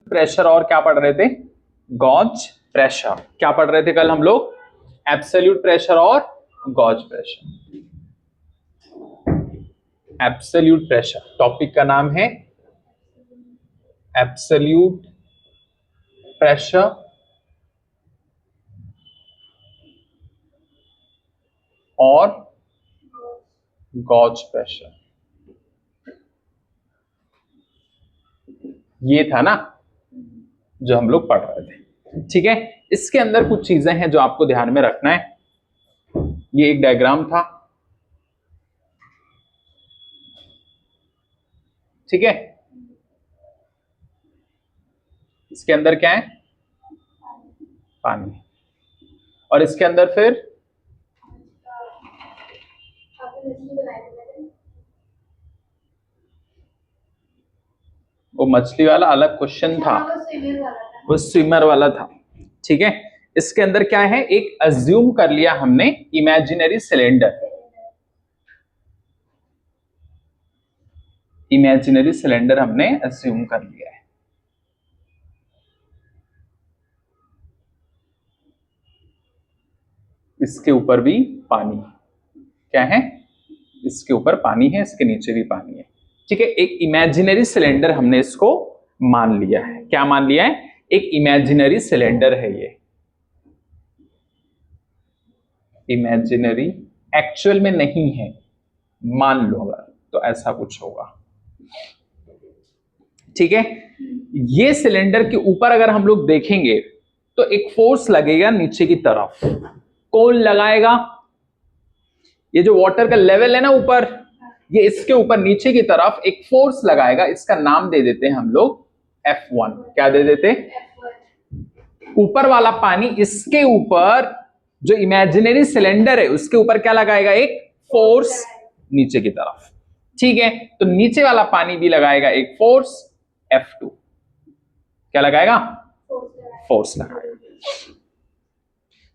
Pressure और क्या पढ़ रहे थे, गॉज प्रेशर। क्या पढ़ रहे थे कल हम लोग, एब्सोल्यूट प्रेशर और gauge pressure. Absolute pressure topic का नाम है, एब्सोल्यूट प्रेशर और गॉज प्रेशर। ये था ना जो हम लोग पढ़ रहे थे, ठीक है। इसके अंदर कुछ चीजें हैं जो आपको ध्यान में रखना है। ये एक डायग्राम था, ठीक है। इसके अंदर क्या है, पानी, और इसके अंदर फिर वो मछली वाला अलग क्वेश्चन था, वो स्विमर वाला था, ठीक है। इसके अंदर क्या है, एक अज्यूम कर लिया हमने इमेजिनरी सिलेंडर, इमेजिनरी सिलेंडर हमने अज्यूम कर लिया है। इसके ऊपर भी पानी क्या है, इसके ऊपर पानी है, इसके नीचे भी पानी है, ठीक है। एक इमेजिनरी सिलेंडर हमने इसको मान लिया है। क्या मान लिया है, एक इमेजिनरी सिलेंडर है ये, इमेजिनरी, एक्चुअल में नहीं है, मान लो अगर तो ऐसा कुछ होगा, ठीक है। ये सिलेंडर के ऊपर अगर हम लोग देखेंगे तो एक फोर्स लगेगा नीचे की तरफ। कौन लगाएगा, ये जो वाटर का लेवल है ना ऊपर, ये इसके ऊपर नीचे की तरफ एक फोर्स लगाएगा। इसका नाम दे देते हैं हम लोग F1। क्या दे देते, ऊपर वाला पानी इसके ऊपर, जो इमेजिनरी सिलेंडर है उसके ऊपर क्या लगाएगा, एक फोर्स नीचे की तरफ, ठीक है। तो नीचे वाला पानी भी लगाएगा एक फोर्स F2। क्या लगाएगा, फोर्स लगाएगा।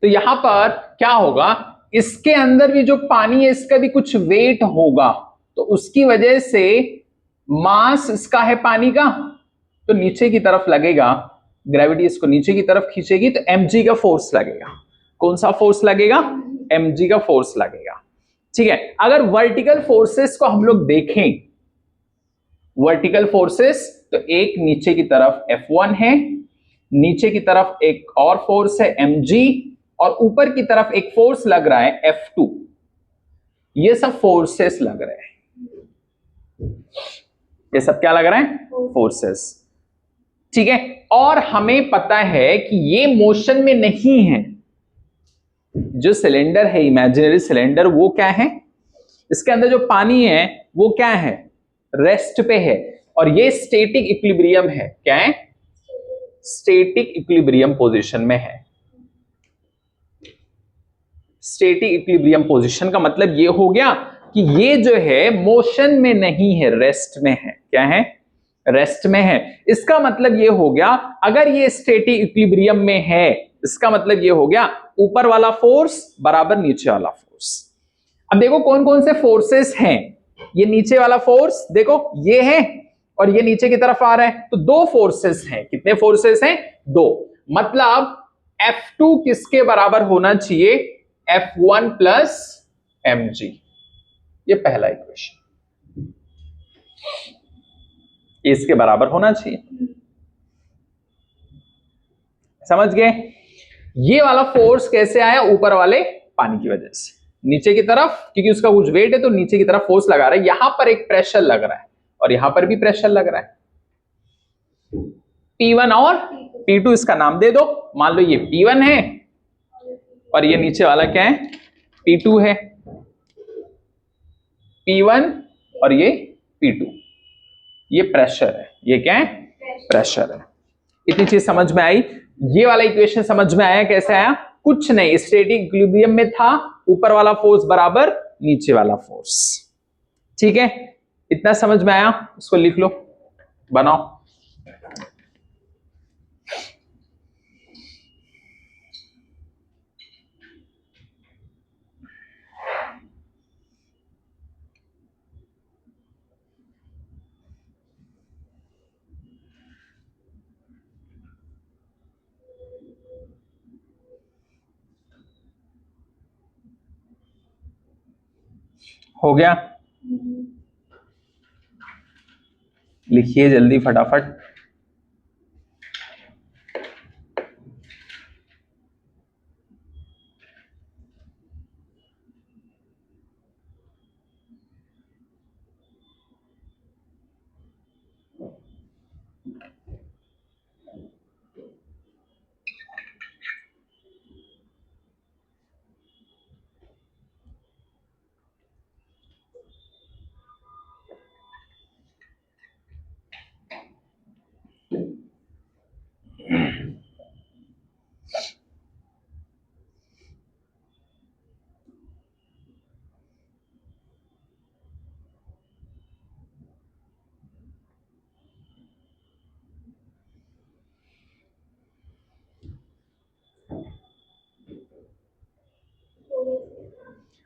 तो यहां पर क्या होगा, इसके अंदर भी जो पानी है इसका भी कुछ वेट होगा, तो उसकी वजह से मास इसका है पानी का, तो नीचे की तरफ लगेगा, ग्रेविटी इसको नीचे की तरफ खींचेगी, तो mg का फोर्स लगेगा। कौन सा फोर्स लगेगा, mg का फोर्स लगेगा, ठीक है। अगर वर्टिकल फोर्सेस को हम लोग देखें, वर्टिकल फोर्सेस, तो एक नीचे की तरफ F1 है, नीचे की तरफ एक और फोर्स है mg, और ऊपर की तरफ एक फोर्स लग रहा है F2। ये सब फोर्सेस लग रहे हैं, ये सब क्या लग रहा है, फोर्सेस, ठीक है। और हमें पता है कि ये मोशन में नहीं है, जो सिलेंडर है इमेजिनरी सिलेंडर वो क्या है, इसके अंदर जो पानी है वो क्या है, रेस्ट पे है, और ये स्टैटिक इक्विलिब्रियम है। क्या है, स्टैटिक इक्विलिब्रियम पोजीशन में है। स्टैटिक इक्विलिब्रियम पोजीशन का मतलब ये हो गया कि ये जो है मोशन में नहीं है, रेस्ट में है। क्या है, रेस्ट में है। इसका मतलब ये हो गया, अगर ये स्टैटिक इक्विलिब्रियम में है, इसका मतलब ये हो गया ऊपर वाला फोर्स बराबर नीचे वाला फोर्स। अब देखो कौन कौन से फोर्सेस हैं, ये नीचे वाला फोर्स देखो ये है, और ये नीचे की तरफ आ रहा है, तो दो फोर्सेस हैं। कितने फोर्सेस हैं, दो। मतलब F2 किसके बराबर होना चाहिए, F1 प्लस mg। ये पहला इक्वेशन, इसके बराबर होना चाहिए। समझ गए, ये वाला फोर्स कैसे आया, ऊपर वाले पानी की वजह से, नीचे की तरफ क्योंकि उसका कुछ वेट है तो नीचे की तरफ फोर्स लगा रहा है। यहां पर एक प्रेशर लग रहा है और यहां पर भी प्रेशर लग रहा है, P1 और P2। इसका नाम दे दो, मान लो ये P1 है और ये नीचे वाला क्या है, P2 है। P1 और ये P2, ये प्रेशर है, ये क्या है, प्रेशर है। इतनी चीज समझ में आई। ये वाला इक्वेशन समझ में आया, कैसे आया, कुछ नहीं, स्टैटिक इक्विलिब्रियम में था, ऊपर वाला फोर्स बराबर नीचे वाला फोर्स, ठीक है। इतना समझ में आया, उसको लिख लो, बनाओ। हो गया, लिखिए जल्दी फटाफट।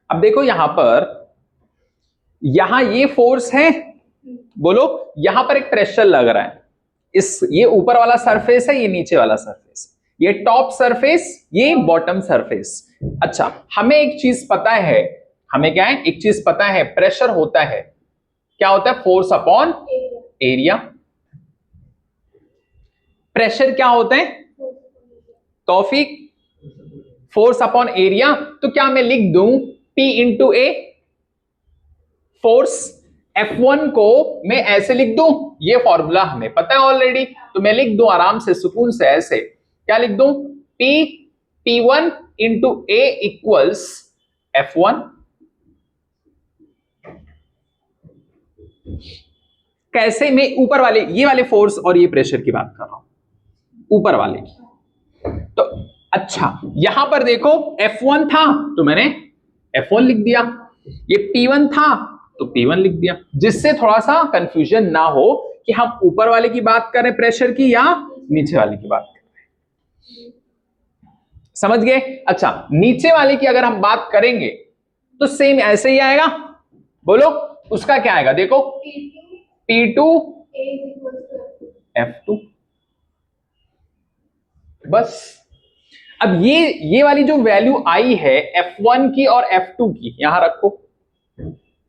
अब देखो यहां पर, यहां ये फोर्स है, बोलो यहां पर एक प्रेशर लग रहा है, ये ऊपर वाला सरफेस है, ये नीचे वाला सरफेस, ये टॉप सरफेस, ये बॉटम सरफेस। अच्छा, हमें एक चीज पता है, हमें क्या है, एक चीज पता है, प्रेशर होता है, क्या होता है, फोर्स अपॉन एरिया। प्रेशर क्या होता है तौफीक, फोर्स अपॉन एरिया। तो क्या मैं लिख दूं P इंटू ए, फोर्स F1 को मैं ऐसे लिख दूं, ये फॉर्मूला हमें पता है ऑलरेडी, तो मैं लिख दूं आराम से सुकून से ऐसे, क्या लिख दूं, P1 इंटू ए इक्वल्स F1। कैसे, मैं ऊपर वाले ये वाले फोर्स और ये प्रेशर की बात कर रहा हूं, ऊपर वाले की। तो अच्छा, यहां पर देखो F1 था तो मैंने F1 लिख दिया, ये P1 था तो P1 लिख दिया, जिससे थोड़ा सा कंफ्यूजन ना हो कि हम ऊपर वाले की बात कर रहे हैं प्रेशर की या नीचे वाले की बात कर रहे हैं। समझ गए? अच्छा, नीचे वाले की अगर हम बात करेंगे तो सेम ऐसे ही आएगा, बोलो उसका क्या आएगा, देखो P2 F2, बस। अब ये वाली जो वैल्यू आई है F1 की और F2 की, यहां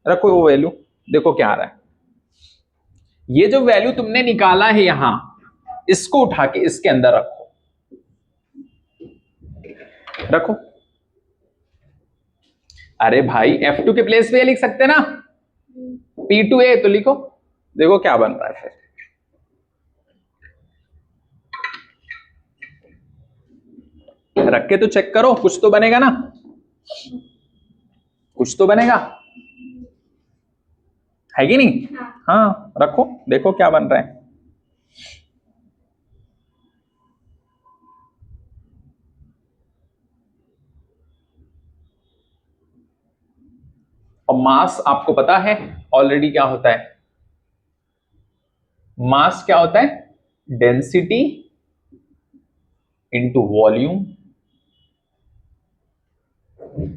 रखो वो वैल्यू, देखो क्या आ रहा है, ये जो वैल्यू तुमने निकाला है यहां, इसको उठा के इसके अंदर रखो। अरे भाई F2 के प्लेस पे लिख सकते ना, P2A तो लिखो, देखो क्या बन रहा है फिर। रख के तो चेक करो, कुछ तो बनेगा ना, कुछ तो बनेगा, है कि नहीं? हाँ, रखो देखो क्या बन रहा है। और मास आपको पता है ऑलरेडी क्या होता है, मास क्या होता है, डेंसिटी इंटू वॉल्यूम।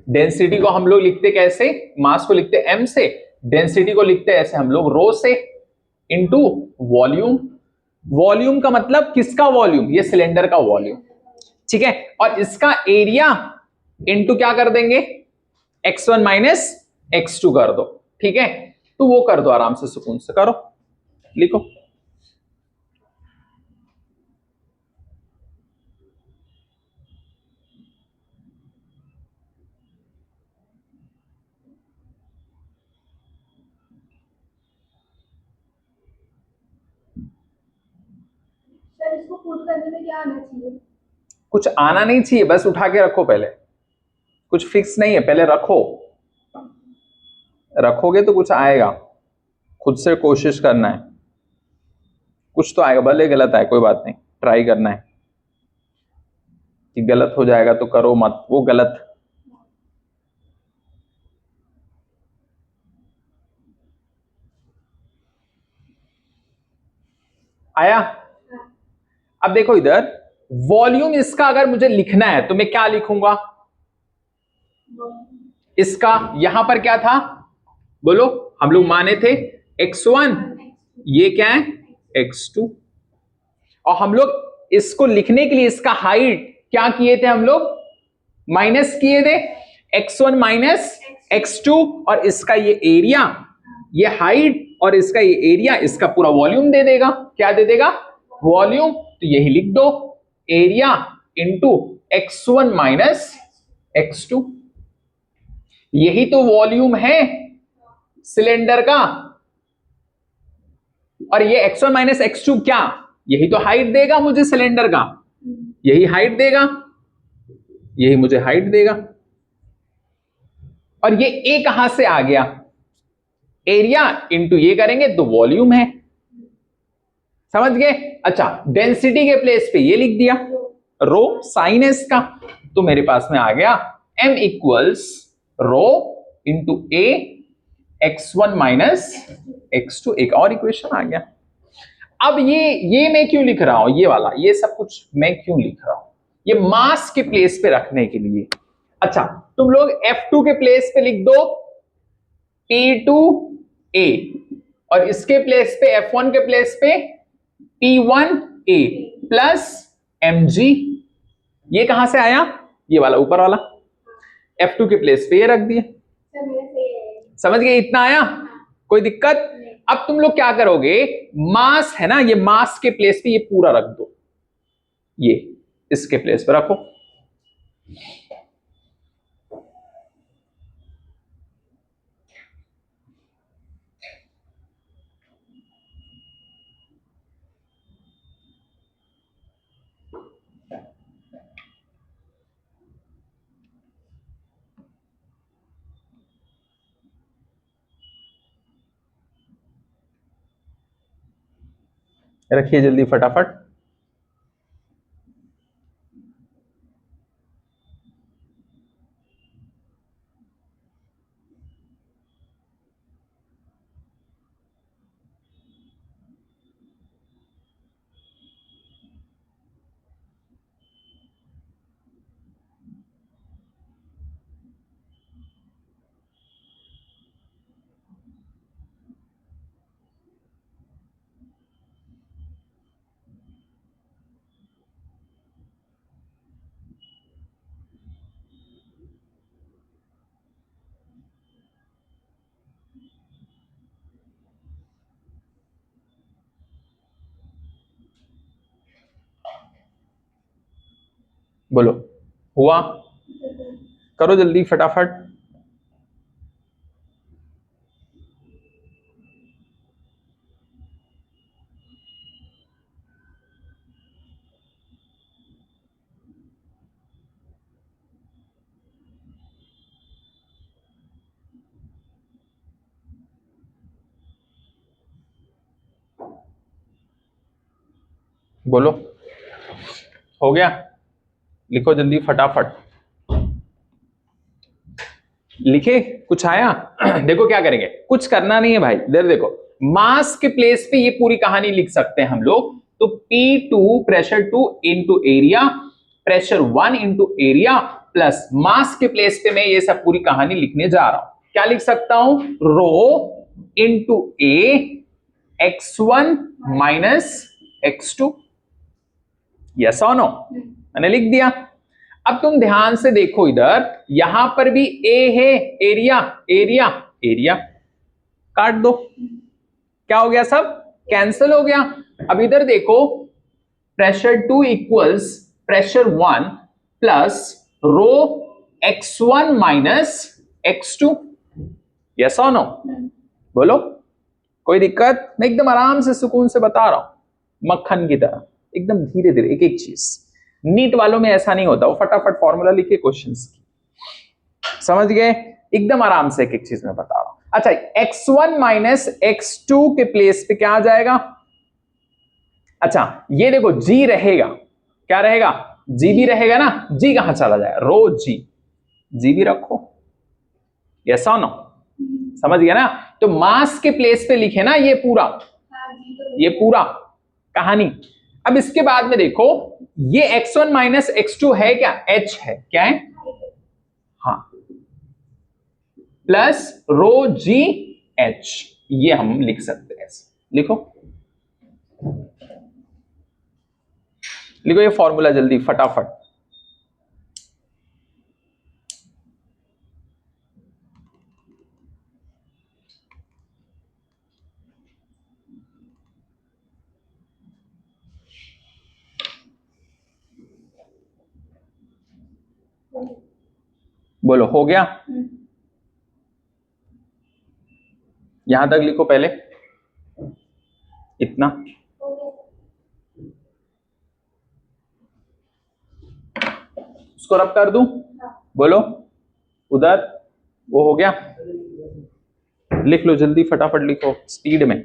डेंसिटी को हम लोग लिखते कैसे, मास को लिखते m से, डेंसिटी को लिखते ऐसे हम लोग रो से, इंटू वॉल्यूम। वॉल्यूम का मतलब किसका वॉल्यूम, ये सिलेंडर का वॉल्यूम, ठीक है। और इसका एरिया इंटू क्या कर देंगे, x1 माइनस x2 कर दो, ठीक है। तो वो कर दो आराम से, सुकून से करो, लिखो। सर इसको पुट करने में क्या आना चाहिए? कुछ आना नहीं चाहिए, बस उठा के रखो पहले, कुछ फिक्स नहीं है, पहले रखो, रखोगे तो कुछ आएगा, खुद से कोशिश करना है, कुछ तो आएगा, भले गलत आए कोई बात नहीं, ट्राई करना है, कि गलत हो जाएगा तो करो मत, वो गलत। आया? अब देखो इधर, वॉल्यूम इसका अगर मुझे लिखना है तो मैं क्या लिखूंगा, इसका यहां पर क्या था, बोलो, हम लोग माने थे x1, ये क्या है x2, और हम लोग इसको लिखने के लिए इसका हाइट क्या किए थे हम लोग, माइनस किए थे, x1 माइनस x2 और इसका ये एरिया, ये हाइट और इसका ये एरिया, इसका पूरा वॉल्यूम दे देगा। क्या दे देगा? वॉल्यूम। तो यही लिख दो, area into x1 minus x2। यही तो वॉल्यूम है सिलेंडर का। और ये x1 माइनस x2 क्या? यही तो हाइट देगा मुझे सिलेंडर का, यही हाइट देगा, यही मुझे हाइट देगा। और ये ए कहां से आ गया? एरिया इंटू ये करेंगे तो वॉल्यूम है। समझ गए? अच्छा, डेंसिटी के प्लेस पे ये लिख दिया, रो साइन है इसका। तो मेरे पास में आ गया m इक्वल्स रो इंटू ए x1 माइनस x2। एक और इक्वेशन आ गया। अब ये मैं क्यों लिख रहा हूं, ये वाला, ये सब कुछ मैं क्यों लिख रहा हूं? ये मास के प्लेस पे रखने के लिए। अच्छा, तुम लोग F2 के प्लेस पे लिख दो P2A, और इसके प्लेस पे F1 के प्लेस पे P1A प्लस mg। ये कहां से आया? ये वाला ऊपर वाला। F2 के प्लेस पे ये रख दिए। समझ गए? इतना आया? कोई दिक्कत? अब तुम लोग क्या करोगे, मास है ना, ये मास के प्लेस पे ये पूरा रख दो, ये इसके प्लेस पे रखो। रखिए जल्दी फटाफट। बोलो, हुआ? करो जल्दी फटाफट। बोलो, हो गया? लिखो जल्दी फटाफट। लिखे? कुछ आया? देखो क्या करेंगे, कुछ करना नहीं है भाई। इधर देखो, मास के प्लेस पे ये पूरी कहानी लिख सकते हैं हम लोग। तो P2 pressure 2 into area, pressure 1 into area plus mass के प्लेस पे मैं ये सब पूरी कहानी लिखने जा रहा हूं। क्या लिख सकता हूं? रो इंटू ए x1 माइनस x2। यस और नो? मैंने लिख दिया। अब तुम ध्यान से देखो, इधर यहां पर भी ए है, एरिया एरिया एरिया, काट दो। क्या हो गया? सब कैंसिल हो गया। अब इधर देखो, प्रेशर 2 इक्वल्स प्रेशर 1 प्लस रो x1 माइनस x2। यस और नो? बोलो, कोई दिक्कत? मैं एकदम आराम से सुकून से बता रहा हूं, मक्खन की तरह, एकदम धीरे धीरे एक एक चीज। नीट वालों में ऐसा नहीं होता, वो फटाफट फॉर्मूला लिखे क्वेश्चंस की। समझ गए? एकदम आराम से एक एक चीज में बता रहा हूं। अच्छा, x1 माइनस x2 के प्लेस पे क्या आ जाएगा? अच्छा, ये देखो g रहेगा। क्या रहेगा? g भी रहेगा ना। g कहां चला जाएगा? रो g भी रखो। यस और नो? समझ गया ना? तो मास के प्लेस पे लिखे ना ये पूरा, ये पूरा कहानी। अब इसके बाद में देखो, ये x1 माइनस x2 है क्या? h है। क्या है? हाँ, प्लस रो g h, ये हम लिख सकते हैं ऐसे। लिखो लिखो ये फॉर्मूला जल्दी फटाफट। बोलो हो गया? यहां तक लिखो पहले, इतना। उसको रब कर दूं? बोलो उधर, वो हो गया? लिख लो जल्दी, फटाफट लिखो स्पीड में।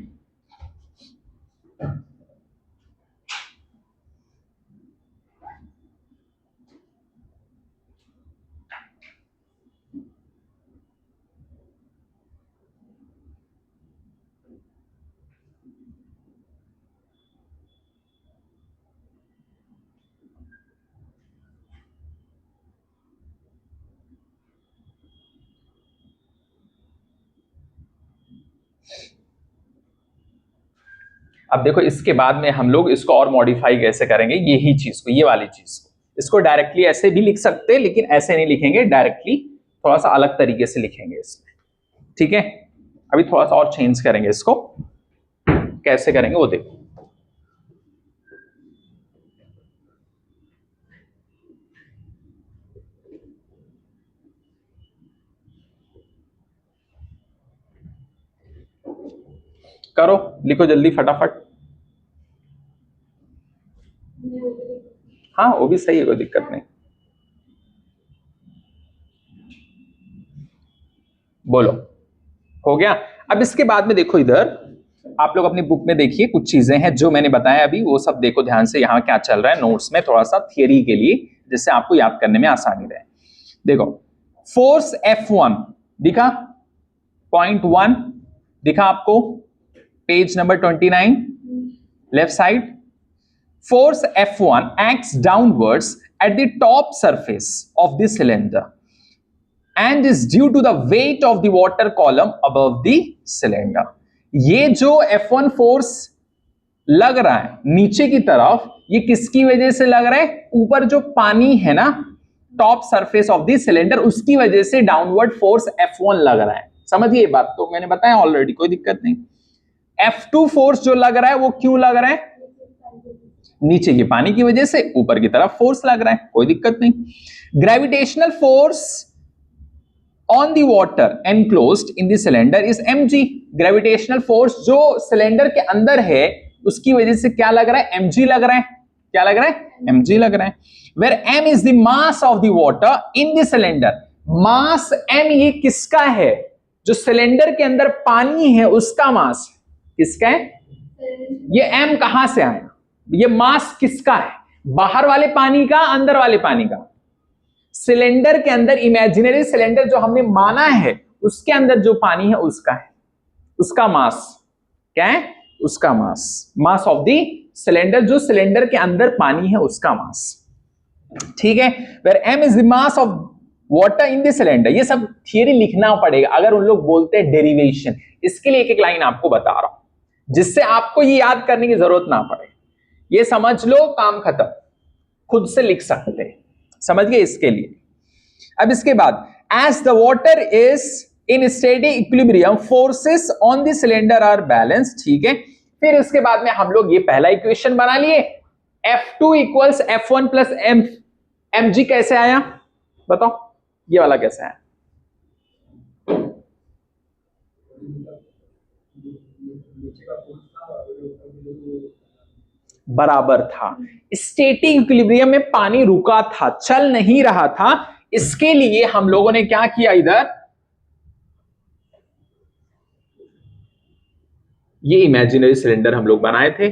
अब देखो इसके बाद में हम लोग इसको और मॉडिफाई कैसे करेंगे, यही चीज को, ये वाली चीज को, इसको डायरेक्टली ऐसे भी लिख सकते हैं, लेकिन ऐसे नहीं लिखेंगे, डायरेक्टली थोड़ा सा अलग तरीके से लिखेंगे इसमें। ठीक है, अभी थोड़ा सा और चेंज करेंगे इसको, कैसे करेंगे वो देखो। करो, लिखो जल्दी फटाफट। हाँ वो भी सही है, कोई दिक्कत नहीं। बोलो हो गया? अब इसके बाद में देखो इधर, आप लोग अपनी बुक में देखिए, कुछ चीजें हैं जो मैंने बताया अभी, वो सब देखो ध्यान से, यहाँ क्या चल रहा है नोट्स में, थोड़ा सा थियरी के लिए, जिससे आपको याद करने में आसानी रहे। देखो फोर्स F1 दिखा, पॉइंट 1 दिखा आपको, page number 29 left side. Force F1 acts downwards at the top surface of the cylinder and is due to the weight of the water column above the cylinder. ये जो F1 force लग रहा है नीचे की तरफ, ये किसकी वजह से लग रहा है? ऊपर जो पानी है ना, top surface of the cylinder, उसकी वजह से डाउनवर्ड फोर्स F1 लग रहा है। समझिए, ये बात तो मैंने बताया ऑलरेडी, कोई दिक्कत नहीं। F2 फोर्स जो लग रहा है वो क्यों लग रहा है? नीचे के पानी की वजह से, ऊपर की तरफ फोर्स लग रहा है, कोई दिक्कत नहीं। Gravitational force on the water enclosed in the cylinder is mg। Gravitational force जो सिलेंडर के अंदर है उसकी वजह से क्या लग रहा है? mg लग रहा है। क्या लग रहा है? mg लग रहा है। Where m is the mass of the water in the cylinder. Mass m ये किसका है? जो सिलेंडर के अंदर पानी है उसका मास किसका है? ये m कहां से आया? ये मास किसका है? बाहर वाले पानी का, अंदर वाले पानी का? सिलेंडर के अंदर, इमेजिनरी सिलेंडर जो हमने माना है, उसके अंदर जो पानी है उसका है, उसका मास क्या है? उसका mass, mass of the cylinder, जो सिलेंडर के अंदर पानी है उसका मास। ठीक है, where m is the mass of water in the cylinder. ये सब थियरी लिखना पड़ेगा अगर उन लोग बोलते हैं डेरिवेशन। इसके लिए एक एक लाइन आपको बता रहा हूं, जिससे आपको ये याद करने की जरूरत ना पड़े। ये समझ लो, काम खत्म, खुद से लिख सकते हैं। समझ गए? इसके लिए अब इसके बाद, as the water is in steady equilibrium forces on the cylinder are balance. ठीक है, फिर इसके बाद में हम लोग ये पहला इक्वेशन बना लिए, F2 equals F1 plus mg। कैसे आया बताओ? ये वाला कैसे आया? बराबर था। स्टैटिक इक्विलिब्रियम में पानी रुका था, चल नहीं रहा था। इसके लिए हम लोगों ने क्या किया, इधर ये इमेजिनरी सिलेंडर हम लोग बनाए थे।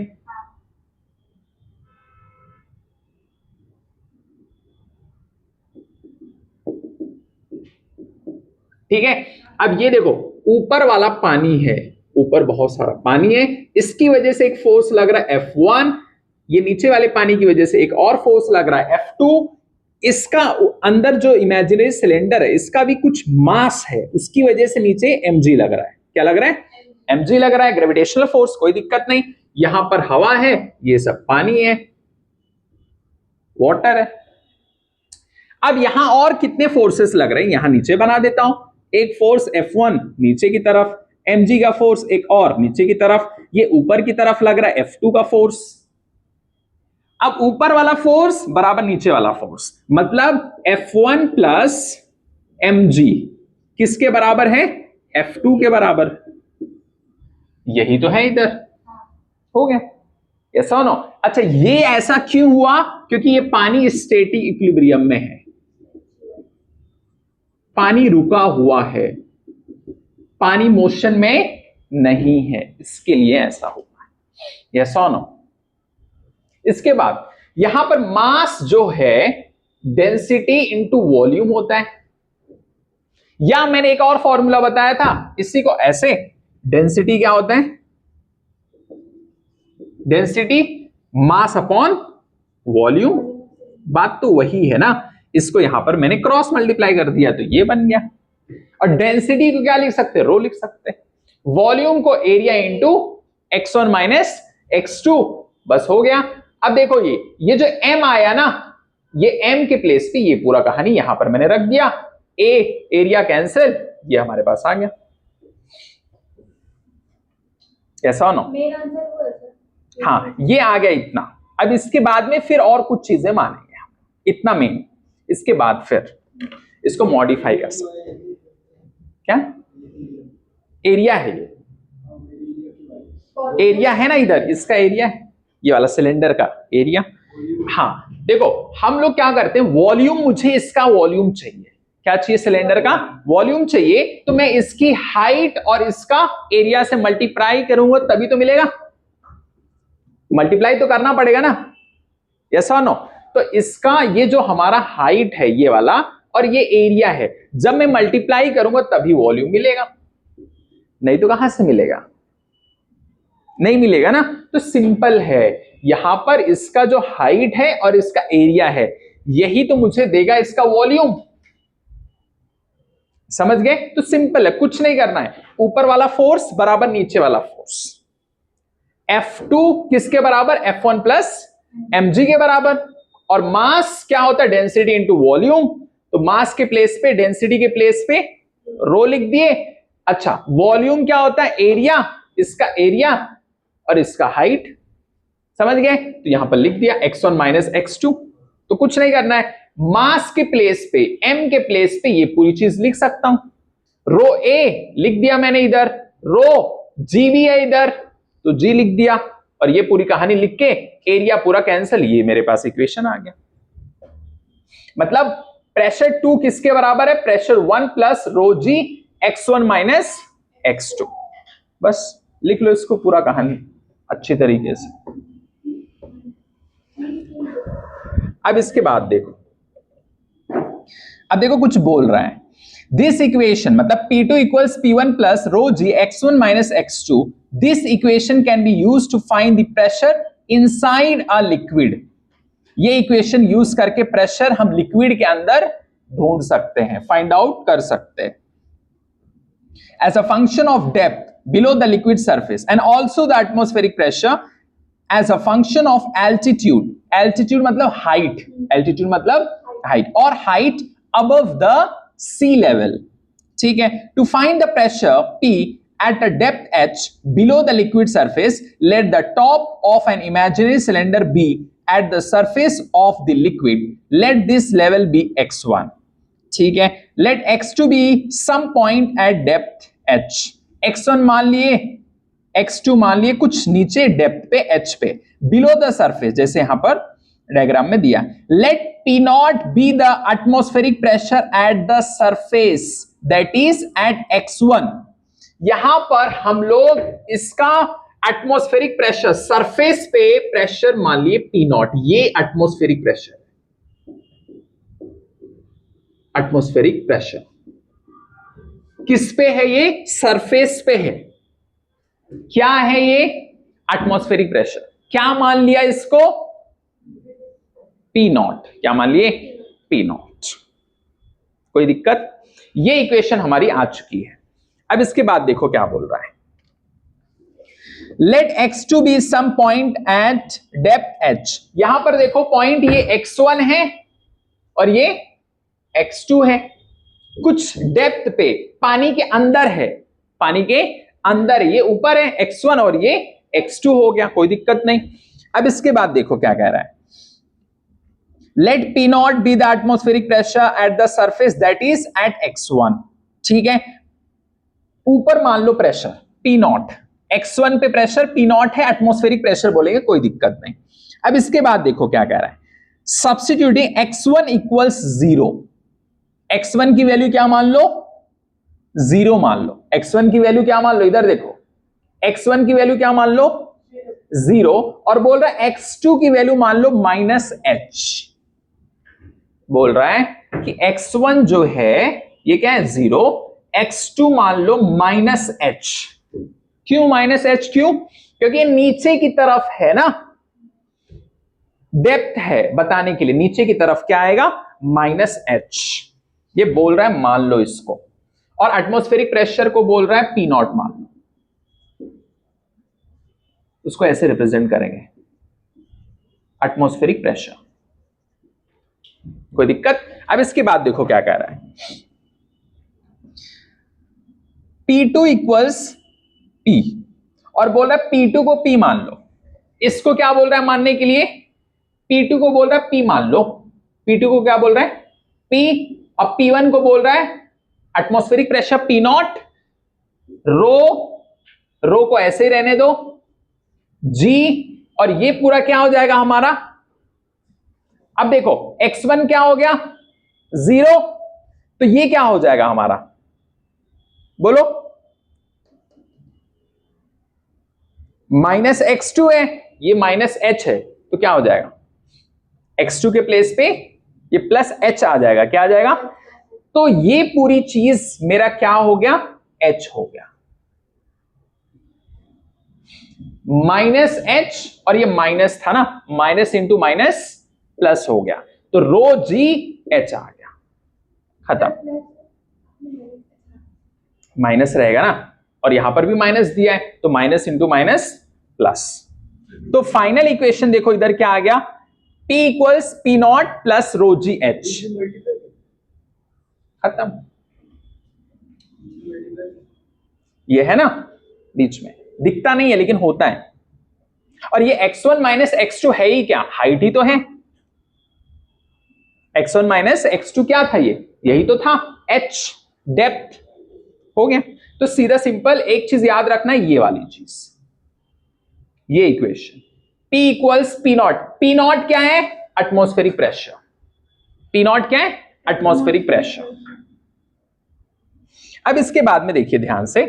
ठीक है, अब ये देखो, ऊपर वाला पानी है, ऊपर बहुत सारा पानी है, इसकी वजह से एक फोर्स लग रहा है F1। ये नीचे वाले पानी की वजह से एक और फोर्स लग रहा है F2। इसका अंदर जो इमेजिनरी सिलेंडर है, इसका भी कुछ मास है, उसकी वजह से नीचे mg लग रहा है। क्या लग रहा है? mg लग रहा है, ग्रेविटेशनल फोर्स, कोई दिक्कत नहीं। यहां पर हवा है, ये सब पानी है, वाटर है। अब यहां और कितने फोर्सेस लग रहे हैं, यहां नीचे बना देता हूं। एक फोर्स F1 नीचे की तरफ, mg का फोर्स एक और नीचे की तरफ, ये ऊपर की तरफ लग रहा है F2 का फोर्स। अब ऊपर वाला फोर्स बराबर नीचे वाला फोर्स, मतलब F1 प्लस mg किसके बराबर है? F2 के बराबर। यही तो है इधर, हो गया। ऐसा नो? अच्छा, ये ऐसा क्यों हुआ? क्योंकि ये पानी स्टैटिक इक्विलिब्रियम में है, पानी रुका हुआ है, पानी मोशन में नहीं है, इसके लिए ऐसा हुआ है। यस और नो? इसके बाद यहां पर मास जो है डेंसिटी इंटू वॉल्यूम होता है, या मैंने एक और फॉर्मूला बताया था इसी को ऐसे, डेंसिटी क्या होता है? Density mass upon volume. बात तो वही है ना, इसको यहां पर मैंने क्रॉस मल्टीप्लाई कर दिया तो ये बन गया। और डेंसिटी को क्या लिख सकते हैं? रो लिख सकते हैं। वॉल्यूम को area into x1 minus x2, बस हो गया। अब देखो ये जो m आया ना, ये m के प्लेस पे ये पूरा कहानी यहां पर मैंने रख दिया, a एरिया कैंसिल, ये हमारे पास आ गया। ऐसा नो? मेन आंसर वो है सर। हाँ, ये आ गया इतना। अब इसके बाद में फिर और कुछ चीजें मानेंगे हम, इतना मेन। इसके बाद फिर इसको मॉडिफाई कर सकते हैं। क्या एरिया है? ये एरिया है ना, इधर इसका एरिया है, ये वाला सिलेंडर का एरिया। हाँ देखो, हम लोग क्या करते हैं, वॉल्यूम, मुझे इसका वॉल्यूम चाहिए। क्या चाहिए? सिलेंडर का वॉल्यूम चाहिए, तो मैं इसकी हाइट और इसका एरिया से मल्टीप्लाई करूंगा तभी तो मिलेगा। मल्टीप्लाई तो करना पड़ेगा ना, यस और नो? तो इसका ये जो हमारा हाइट है ये वाला, और ये एरिया है, जब मैं मल्टीप्लाई करूंगा तभी वॉल्यूम मिलेगा, नहीं तो कहां से मिलेगा? नहीं मिलेगा ना। तो सिंपल है, यहां पर इसका जो हाइट है और इसका एरिया है, यही तो मुझे देगा इसका वॉल्यूम। समझ गए? तो सिंपल है, कुछ नहीं करना है। ऊपर वाला फोर्स बराबर नीचे वाला फोर्स, F2 किसके बराबर? F1 प्लस mg के बराबर। और मास क्या होता है? Density into volume. तो मास के प्लेस पे, डेंसिटी के प्लेस पे रो लिख दिए। अच्छा, वॉल्यूम क्या होता है? एरिया, इसका एरिया और इसका हाइट। समझ गए? तो यहां पर लिख दिया x1 माइनस x2। तो कुछ नहीं करना है, मास के प्लेस पे, m के प्लेस पे ये पूरी चीज लिख सकता हूं। रो a लिख दिया मैंने इधर, रो g भी है इधर, तो g लिख दिया, और ये पूरी कहानी लिख के एरिया पूरा कैंसिल, ये मेरे पास इक्वेशन आ गया। मतलब प्रेशर 2 किसके बराबर है? प्रेशर 1 प्लस रो g x1 माइनस x2। बस लिख लो इसको पूरा कहानी अच्छी तरीके से। अब इसके बाद देखो, अब देखो कुछ बोल रहा है, दिस इक्वेशन मतलब P2 equals P1 plus rho g x1 minus x2, this equation can be use to find the pressure inside a liquid. ये इक्वेशन यूज करके प्रेशर हम लिक्विड के अंदर ढूंढ सकते हैं, फाइंड आउट कर सकते हैं। As a function of depth below the liquid surface and also the atmospheric pressure as a function of altitude, altitude मतलब height, altitude मतलब height, और height above the sea level, ठीक है। To find the pressure P at a depth h below the liquid surface, let the top of an imaginary cylinder be at the surface of the liquid, let this level be x1, ठीक है। Let x2 be some point at depth h, x1 मान लिए, x2 मान लिए कुछ नीचे depth पे h पे, below the surface जैसे यहां पर डायग्राम में दिया। Let P naught be the atmospheric pressure at the surface, that is at x1। यहां पर हम लोग इसका एटमॉस्फेरिक प्रेशर, सरफेस पे प्रेशर मान लिए P naught, ये एटमॉस्फेरिक प्रेशर, एटमॉस्फेरिक प्रेशर किस पे है? ये सरफेस पे है। क्या है ये? Atmospheric pressure. क्या मान लिया इसको? P naught. क्या मान लिए? P not. कोई दिक्कत? ये इक्वेशन हमारी आ चुकी है। अब इसके बाद देखो क्या बोल रहा है, let x2 be some point at depth h। यहां पर देखो पॉइंट ये x1 है और ये x2 है, कुछ डेप्थ पे, पानी के अंदर है, पानी के अंदर, ये ऊपर है x1 और ये x2 हो गया, कोई दिक्कत नहीं। अब इसके बाद देखो क्या कह रहा है, let P naught be the atmospheric pressure at the surface that is at x1। ठीक है, ऊपर मान low pressure P not, x1 पे प्रेशर पी नॉट है, एटमॉस्फेरिक प्रेशर बोलेंगे, कोई दिक्कत नहीं। अब इसके बाद देखो क्या कह रहा है, सब्स्टिट्यूटिंग x1 इक्वल्स 0। x1 की वैल्यू क्या मान लो, 0 मान लो। x1 की वैल्यू क्या मान लो, इधर देखो, x1 की वैल्यू क्या मान लो, 0, और बोल रहा है x2 की वैल्यू मान लो -h। बोल रहा है कि x1 जो है ये क्या है 0, x2 मान लो -h। क्यों -h, क्यों? क्योंकि ये नीचे की तरफ है ना, डेप्थ है, बताने के लिए नीचे की तरफ क्या आएगा, -h। ये बोल रहा है मान लो इसको, और एटमॉस्फेरिक प्रेशर को बोल रहा है पी नॉट मान लो। उसको ऐसे रिप्रेजेंट करेंगे, एटमॉस्फेरिक प्रेशर। कोई दिक्कत? अब इसके बाद देखो क्या कह रहा है, P2 इक्वल्स P, और बोल रहा है P2 को P मान लो। इसको क्या बोल रहा है मानने के लिए, P2 को बोल रहा है P मान लो। P2 को क्या बोल रहा है, P, और P1 को बोल रहा है एटमॉस्फेरिक प्रेशर P नॉट, रो को ऐसे ही रहने दो, G, और ये पूरा क्या हो जाएगा हमारा। अब देखो x1 क्या हो गया 0, तो ये क्या हो जाएगा हमारा, बोलो, -x2 है, ये -h है, तो क्या हो जाएगा, x2 के प्लेस पे ये +h आ जाएगा, क्या आ जाएगा, तो ये पूरी चीज मेरा क्या हो गया, h हो गया, -h, और ये माइनस था ना, माइनस इंटू माइनस प्लस हो गया, तो ρgh आ गया, खत्म। माइनस रहेगा ना, और यहां पर भी माइनस दिया है, तो माइनस इंटू माइनस प्लस। तो फाइनल इक्वेशन देखो इधर क्या आ गया, P equals P naught plus ρgh, खत्म। ये है ना बीच में, दिखता नहीं है लेकिन होता है, और ये x1 माइनस x2 है ही क्या, हाइट ही तो है। x1 माइनस x2 क्या था, ये यही तो था, h, डेप्थ, हो गया। तो सीधा सिंपल एक चीज याद रखना, ये वाली चीज, ये equation P equals P not, P naught क्या है, एटमॉस्फेरिक प्रेशर, P नॉट क्या है, एटमॉस्फेरिक प्रेशर। अब इसके बाद में देखिए ध्यान से,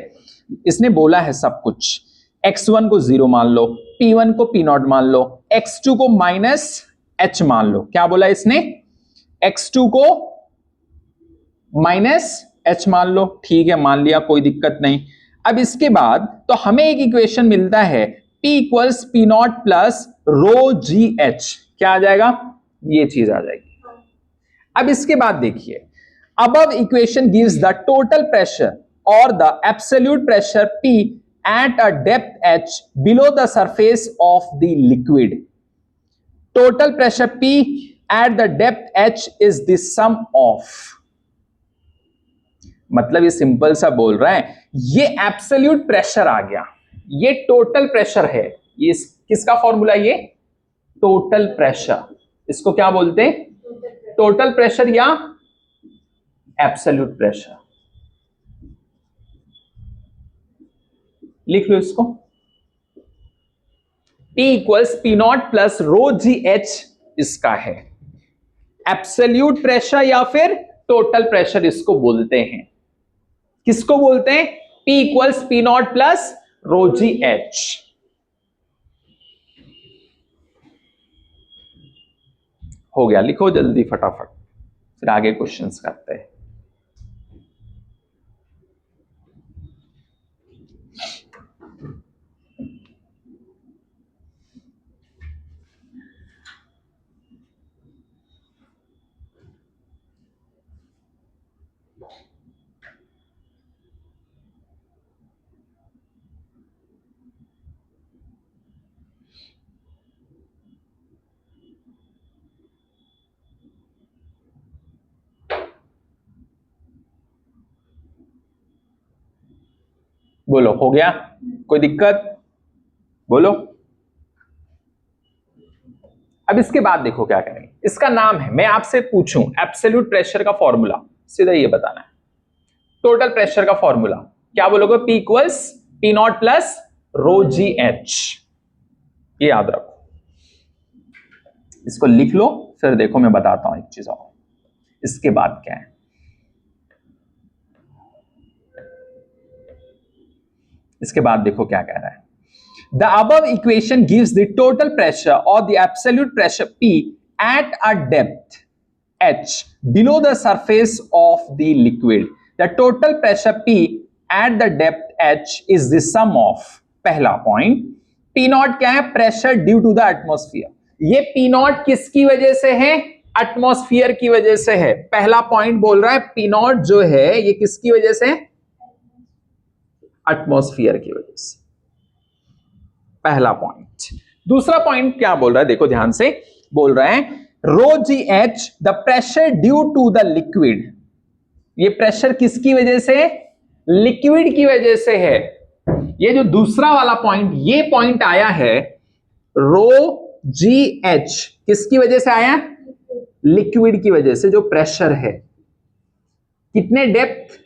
इसने बोला है सब कुछ, x1 को 0 मान लो, P1 को P नॉट मान लो, x2 को -h मान लो। क्या बोला इसने, x2 को -h मान लो, ठीक है मान लिया, कोई दिक्कत नहीं। अब इसके बाद तो हमें एक इक्वेशन मिलता है, P equals P naught plus ρgh, क्या आ जाएगा, ये चीज आ जाएगी। अब इसके बाद देखिए, above equation gives the total pressure or the absolute pressure P at a depth h below the surface of the liquid. Total pressure P at the depth h is the sum of, मतलब ये simple सा बोल रहा है, ये absolute pressure आ गया, ये total pressure है, ये किसका फॉर्मूला, ये टोटल प्रेशर, इसको क्या बोलते हैं, टोटल प्रेशर या एब्सोल्यूट प्रेशर। लिख लो इसको, P equals P naught plus ρgh इसका है एब्सोल्यूट प्रेशर या फिर टोटल प्रेशर, इसको बोलते हैं, किसको बोलते हैं, P equals P naught plus ρgh। हो गया, लिखो जल्दी फटाफट, फिर आगे क्वेश्चंस करते हैं। बोलो, हो गया, कोई दिक्कत, बोलो। अब इसके बाद देखो क्या करेंगे, इसका नाम है, मैं आपसे पूछूं एब्सोल्यूट प्रेशर का फॉर्मूला, सीधा ये बताना है। टोटल प्रेशर का फॉर्मूला क्या बोलोगे? P equals P naught plus rho g H. ये याद रखो, इसको लिख लो, फिर देखो मैं बताता हूं एक चीज और। इसके बाद क्या है, इसके बाद देखो क्या कह रहा है। The above equation gives the total pressure or the absolute pressure P at a depth h below the surface of the liquid. The total pressure P at the depth h is the sum of, पहला point, P naught क्या है? Pressure due to the atmosphere. ये P naught किसकी वजह से है? Atmosphere की वजह से है। पहला पॉइंट बोल रहा है P नॉट जो है ये किसकी वजह से? एटमॉस्फेयर की वजह से, पहला पॉइंट। दूसरा पॉइंट क्या बोल रहा है, देखो ध्यान से, बोल रहा है rho g h the pressure due to the liquid. ये प्रेशर किसकी वजह से? लिक्विड की वजह से है। ये जो दूसरा वाला पॉइंट, ये पॉइंट आया है रो जी एच, किसकी वजह से आया? लिक्विड की वजह से। जो प्रेशर है कितने डेप्थ?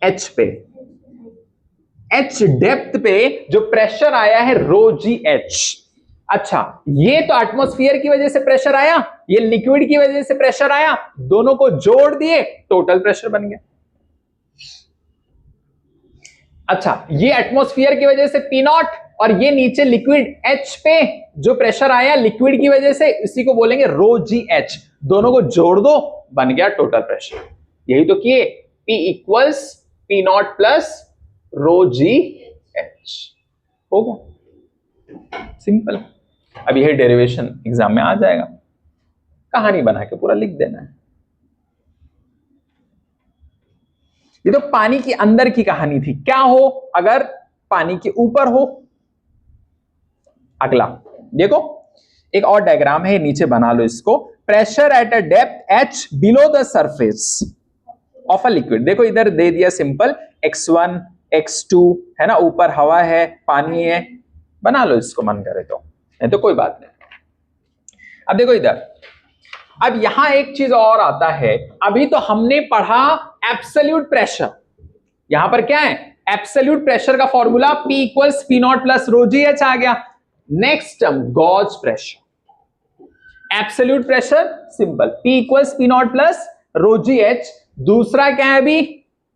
एच पे, एच डेप्थ पे जो प्रेशर आया है रो जी एच। अच्छा, ये तो एटमॉस्फेयर की वजह से प्रेशर आया, ये लिक्विड की वजह से प्रेशर आया, दोनों को जोड़ दिए, टोटल प्रेशर बन गया। अच्छा, ये एटमॉस्फेयर की वजह से पी नॉट, और ये नीचे लिक्विड एच पे जो प्रेशर आया लिक्विड की वजह से, इसी को बोलेंगे रो जी एच। दोनों को जोड़ दो, बन गया टोटल प्रेशर। यही तो किए, P equals P naught plus rho g H. हो गया सिंपल। अब यह डेरिवेशन एग्जाम में आ जाएगा, कहानी बना के पूरा लिख देना है। ये तो पानी के अंदर की कहानी थी, क्या हो अगर पानी के ऊपर हो। अगला देखो, एक और डायग्राम है, नीचे बना लो इसको। Pressure at a depth h below the surface of a liquid. देखो इधर दे दिया सिंपल, x1 x2 है ना, ऊपर हवा है, पानी है, बना लो इसको मन करे तो, नहीं तो कोई बात नहीं। अब देखो इधर, अब यहां एक चीज और आता है। अभी तो हमने पढ़ा एब्सोल्यूट प्रेशर, यहां पर क्या है? एब्सोल्यूट प्रेशर का formula P equals P naught plus rho g h आ गया। Next term gauge pressure. Absolute pressure simple, P equals P naught plus rho g h. दूसरा क्या है अभी?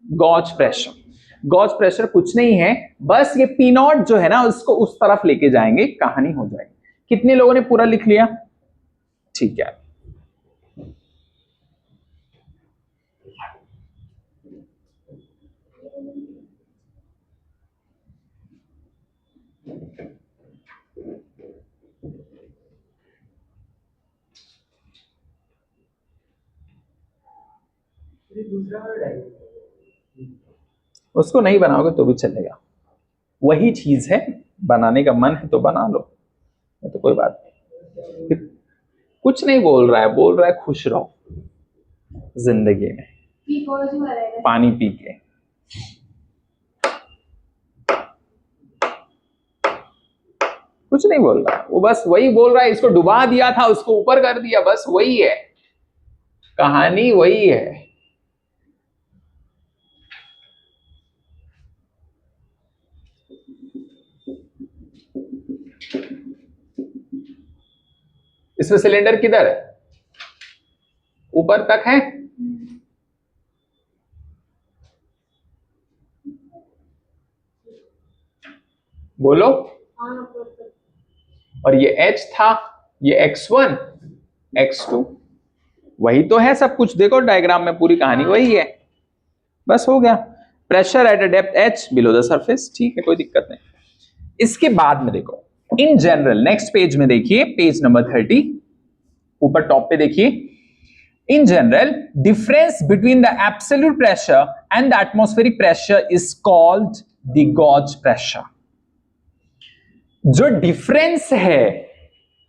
Gauge pressure. गॉज प्रेशर कुछ नहीं है, बस ये P नॉट जो है ना उसको उस तरफ लेके जाएंगे, कहानी हो जाएगी। कितने लोगों ने पूरा लिख लिया? ठीक है। उसको नहीं बनाओगे तो भी चलेगा, वही चीज है, बनाने का मन है तो बना लो, तो कोई बात नहीं। कुछ नहीं बोल रहा है, बोल रहा है खुश रहो जिंदगी में, पानी पी के। कुछ नहीं बोल रहा है वो, बस वही बोल रहा है, इसको डुबा दिया था उसको ऊपर कर दिया, बस वही है कहानी, वही है। इसमें सिलेंडर किधर है? ऊपर तक है? बोलो। और ये H था, ये x1 x2, वही तो है सब कुछ। देखो डायग्राम में पूरी कहानी वही है, बस हो गया। Pressure at a depth h below the surface, ठीक है, कोई दिक्कत नहीं। इसके बाद में देखो इन जनरल, नेक्स्ट पेज में देखिए, पेज नंबर 30, ऊपर टॉप पे देखिए। In general, difference between the absolute pressure and the atmospheric pressure is called the gauge pressure. जो डिफरेंस है,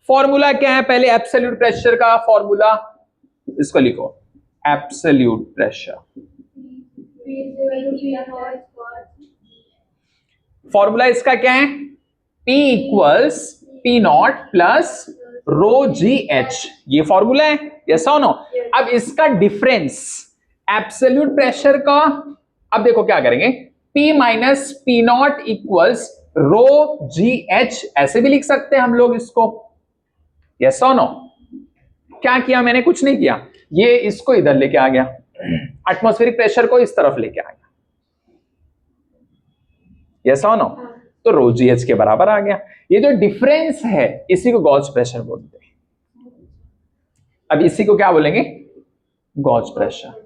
फॉर्मूला क्या है? पहले एब्सोल्यूट प्रेशर का फॉर्मूला, इसको लिखो, एब्सोल्यूट प्रेशर। फॉर्मूला इसका क्या है? P equals P naught plus rho g H, ये फॉर्मूला है, यस और नो। अब इसका डिफरेंस एब्सोल्यूट प्रेशर का, अब देखो क्या करेंगे, P minus P naught equals rho g h, ऐसे भी लिख सकते हैं हम लोग इसको, यस और नो। क्या किया मैंने, कुछ नहीं किया, ये इसको इधर लेके आ गया, एटमॉस्फेरिक प्रेशर को इस तरफ लेके आ गया, यस और नो। तो रो जी एच के बराबर आ गया। ये जो डिफरेंस है इसी को गॉज प्रेशर बोलते हैं। अब इसी को क्या बोलेंगे, गॉज प्रेशर।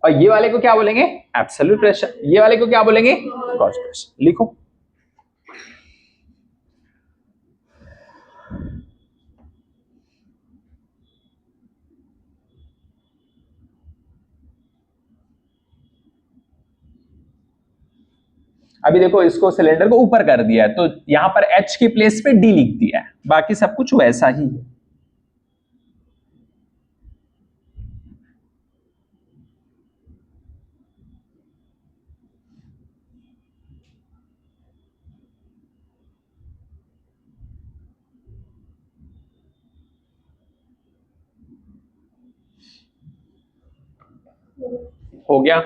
और ये वाले को क्या बोलेंगे, एब्सोल्यूट प्रेशर। ये वाले को क्या बोलेंगे, गॉज प्रेशर। लिखो, अभी देखो इसको सिलेंडर को ऊपर कर दिया है, तो यहां पर H की प्लेस पे D लिख दिया है, बाकी सब कुछ वैसा ही है। हो गया,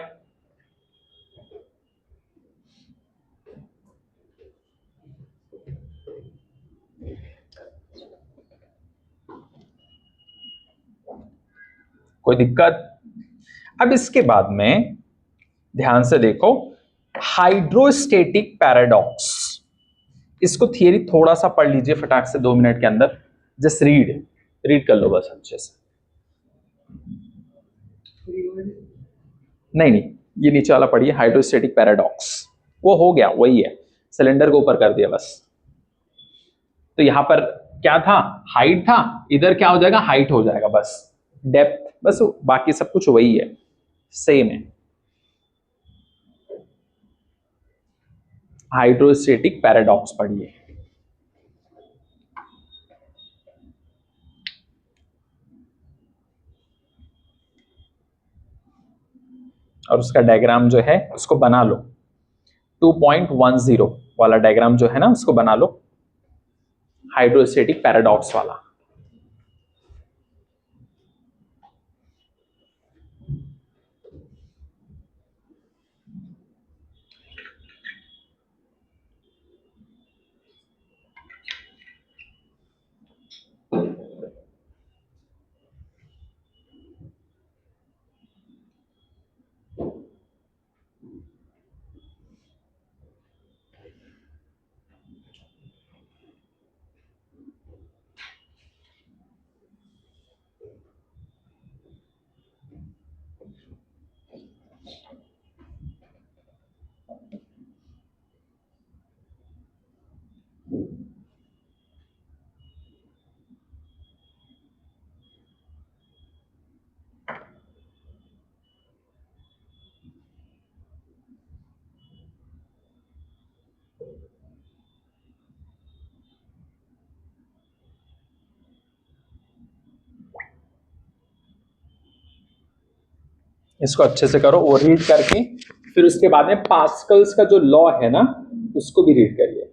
कोई दिक्कत। अब इसके बाद में ध्यान से देखो, हाइड्रोस्टेटिक पैराडॉक्स, इसको थियरी थोड़ा सा पढ़ लीजिए फटाक से 2 मिनट के अंदर, जस्ट रीड कर लो बस अच्छे से। नहीं नहीं, ये नीचे वाला पढ़िए, हाइड्रोस्टेटिक पैराडॉक्स, वो हो गया, वही है, सिलेंडर को ऊपर कर दिया बस। तो यहां पर क्या था, हाइट था, इधर क्या हो जाएगा, हाइट हो जाएगा बस, डेप्थ, बस बाकी सब कुछ वही है, सेम है। हाइड्रोस्टेटिक पैराडॉक्स पढ़िए। और उसका डायग्राम जो है उसको बना लो, 2.10 वाला डायग्राम जो है ना उसको बना लो, हाइड्रोस्टेटिक पैराडॉक्स वाला। इसको अच्छे से करो, वो रीड करके फिर उसके बाद में पास्कल्स का जो लॉ है ना उसको भी रीड करिए।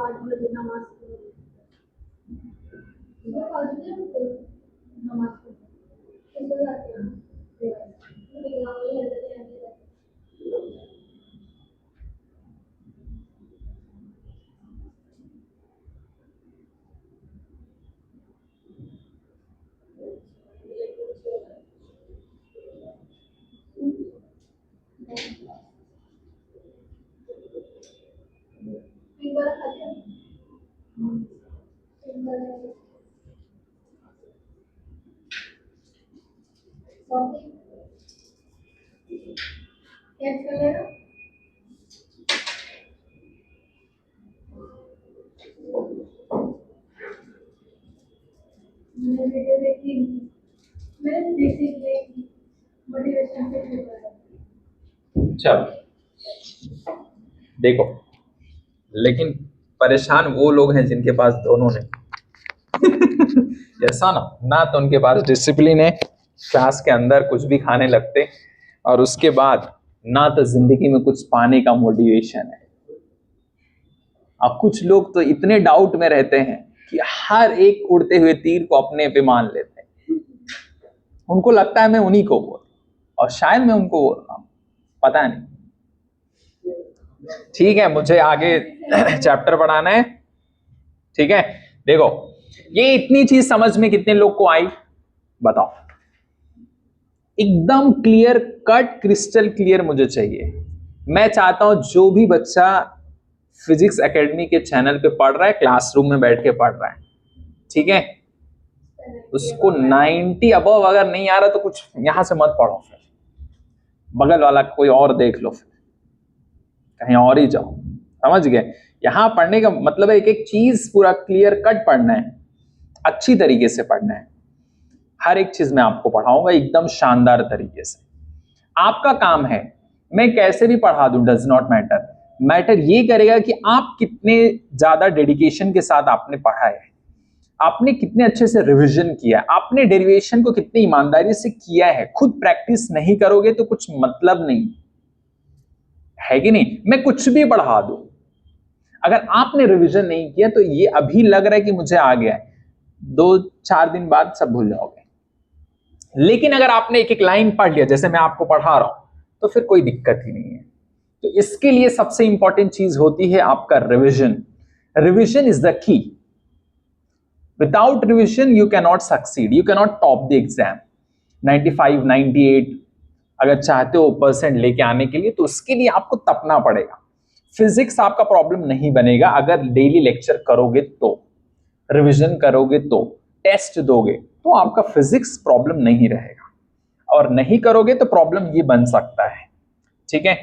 5 बजे नमाज पढ़ो। सुबह 5 बजे उठते हो, नमाज पढ़ो, फिर सो जाते हो। फिर गाँव वाले हरकतें आती रहती हैं। एक बार खाते हैं, एक बार शॉपिंग कैच कर लेना। मैंने वीडियो देखी, मैंने बेसिक मोटिवेशन से शुरू करा। चलो देखो, लेकिन परेशान वो लोग हैं जिनके पास दोनों नहीं। ऐसा ना तो उनके पास डिसिप्लिन है, क्लास के अंदर कुछ भी खाने लगते, और उसके बाद ना तो जिंदगी में कुछ पाने का मोटिवेशन है। अब कुछ लोग तो इतने डाउट में रहते हैं कि हर एक उड़ते हुए तीर को अपने पे मान लेते हैं। उनको लगता है मैं उन्हीं को बोल, और शायद मैं उनको बोल रहा हूं, पता नहीं। ठीक है, मुझे आगे चैप्टर पढ़ाना है। ठीक है, देखो ये इतनी चीज समझ में कितने लोग को आई बताओ। एकदम क्लियर कट, क्रिस्टल क्लियर मुझे चाहिए। मैं चाहता हूं जो भी बच्चा फिजिक्स एकेडमी के चैनल पे पढ़ रहा है, क्लासरूम में बैठ के पढ़ रहा है, ठीक है, उसको 90 अबव अगर नहीं आ रहा तो कुछ यहां से मत पढ़ो, फिर बगल वाला कोई और देख लो, फिर कहीं और ही जाओ। समझ गए? यहां पढ़ने का मतलब है एक एक चीज पूरा क्लियर कट पढ़ना है, अच्छी तरीके से पढ़ना है। हर एक चीज मैं आपको पढ़ाऊंगा एकदम शानदार तरीके से। आपका काम है, मैं कैसे भी पढ़ा दूं, डज नॉट मैटर। मैटर ये करेगा कि आप कितने ज्यादा डेडिकेशन के साथ आपने पढ़ा है, आपने कितने अच्छे से रिवीजन किया है, आपने डेरिवेशन को कितनी ईमानदारी से किया है। खुद प्रैक्टिस नहीं करोगे तो कुछ मतलब नहीं है कि नहीं। मैं कुछ भी पढ़ा दूं, अगर आपने रिवीजन नहीं किया तो ये अभी लग रहा है कि मुझे आ गया है, 2-4 दिन बाद सब भूल जाओगे। लेकिन अगर आपने एक एक लाइन पढ़ लिया जैसे मैं आपको पढ़ा रहा हूं, तो फिर कोई दिक्कत ही नहीं है। तो इसके लिए सबसे इंपॉर्टेंट चीज होती है आपका revision. Revision is the key. Without revision you can not succeed, you can not top the exam. 95, 98 अगर चाहते हो परसेंट लेके आने के लिए, तो उसके लिए आपको तपना पड़ेगा। फिजिक्स आपका प्रॉब्लम नहीं बनेगा अगर डेली लेक्चर करोगे तो, रिवीजन करोगे तो, टेस्ट दोगे तो आपका फिजिक्स प्रॉब्लम नहीं रहेगा। और नहीं करोगे तो प्रॉब्लम ये बन सकता है। ठीक है,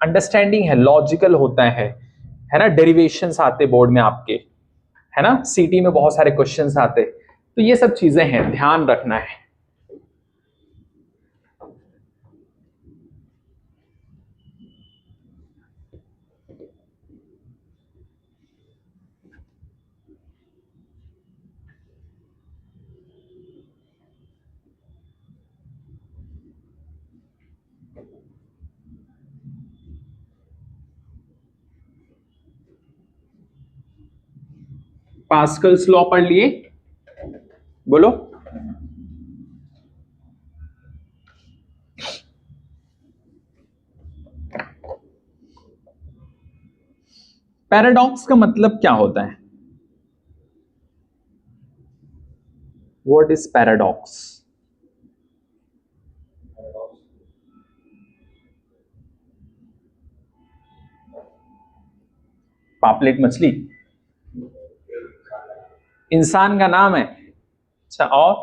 अंडरस्टैंडिंग है, लॉजिकल होता है ना। डेरिवेशंस आते बोर्ड में आपके, है ना, सीटी में बहुत सारे क्वेश्चंस आते, तो ये सब चीजें हैं, ध्यान रखना है। पास्कल्स लॉ पढ़ लिए? बोलो। पैराडॉक्स का मतलब क्या होता है? What is paradox? पापलेट मछली इंसान का नाम है? अच्छा, और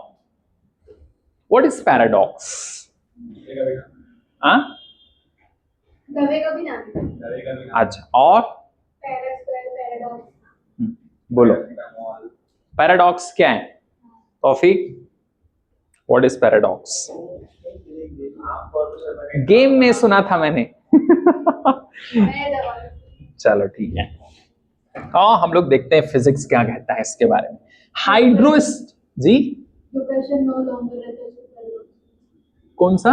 व्हाट इज पैराडॉक्स? हाँ, गवे का भी नाम है। अच्छा, और पैराडॉक्स। बोलो पैराडॉक्स क्या है? तौफीक, व्हाट इज पैराडॉक्स? गेम में सुना था मैंने। चलो ठीक है, हाँ हम लोग देखते हैं फिजिक्स क्या कहता है इसके बारे में। हाइड्रोस्ट जी, जो प्रेशर नो लॉन्गर रहता है उसको पैराडॉक्स। कौन सा?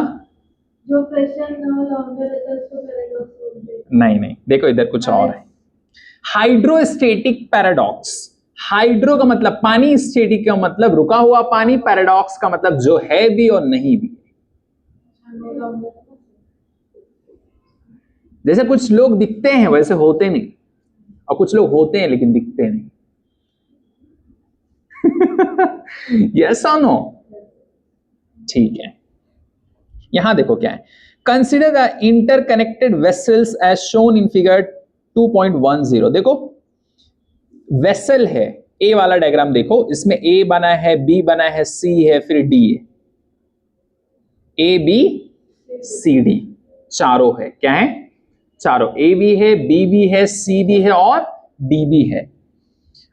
जो प्रेशर नो लॉन्गर रहता है उसको पैराडॉक्स बोलते हैं। नहीं नहीं, देखो इधर कुछ और है। हाइड्रोस्टेटिक पैराडॉक्स, हाइड्रो का मतलब पानी, स्टेटिक का मतलब रुका हुआ पानी, पैराडॉक्स का मतलब जो है भी और नहीं भी। जैसे कुछ लोग दिखते हैं वैसे होते नहीं, और कुछ लोग होते हैं लेकिन दिखते नहीं। यस और नो? ठीक है, यहां देखो क्या है, consider the interconnected vessels as shown in figure 2.10। देखो वेसल है, ए वाला डायग्राम देखो, इसमें ए बना है, बी बना है, सी है, फिर डी है, ए बी सी डी चारों है। क्या है? चारों, ए भी है, बी भी है, सी भी है और डी भी है।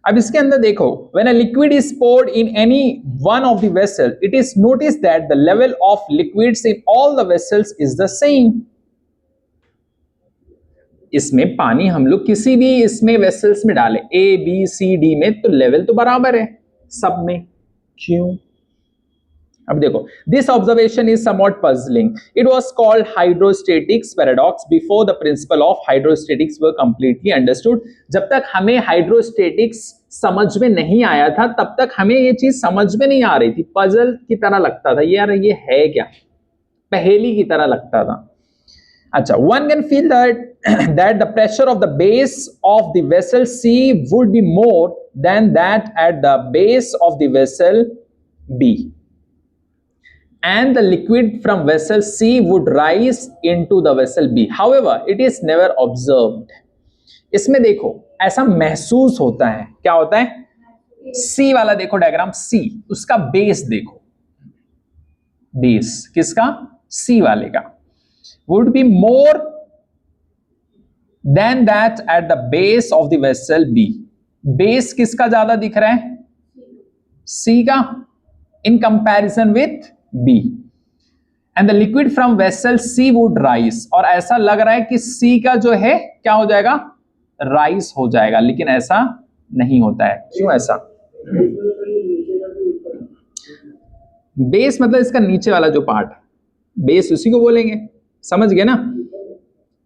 अब इसके अंदर देखो, when a liquid is poured in any one of the vessel, it is noticed that the level of liquids in all the vessels is the same. इसमें पानी हम लोग किसी भी इसमें वेसल्स में डालें, ए बी सी डी में, तो लेवल तो बराबर है सब में। क्यों? अब देखो, this observation is somewhat puzzling. It was called hydrostatics paradox before the principle of hydrostatics were completely understood. जब तक हमें हाइड्रोस्टेटिक्स समझ में नहीं आया था तब तक हमें ये चीज समझ में नहीं आ रही थी, पजल की तरह लगता था, यार ये है क्या, पहेली की तरह लगता था। अच्छा, one can feel that the pressure of the base of the vessel C would be more than that at the base of the vessel B, and the liquid from vessel C would rise into the vessel B. However, it is never observed. इसमें देखो ऐसा महसूस होता है, क्या होता है? C वाला देखो डायग्राम, C उसका बेस देखो, बेस किसका? C वाले का would be more than that at the base of the vessel B. Base किसका ज्यादा दिख रहा है? C का in comparison with B. And the liquid from vessel C would rise. और ऐसा लग रहा है कि C का जो है क्या हो जाएगा? राइज हो जाएगा, लेकिन ऐसा नहीं होता है। क्यों ऐसा? बेस मतलब इसका नीचे वाला जो पार्ट, बेस उसी को बोलेंगे, समझ गए ना?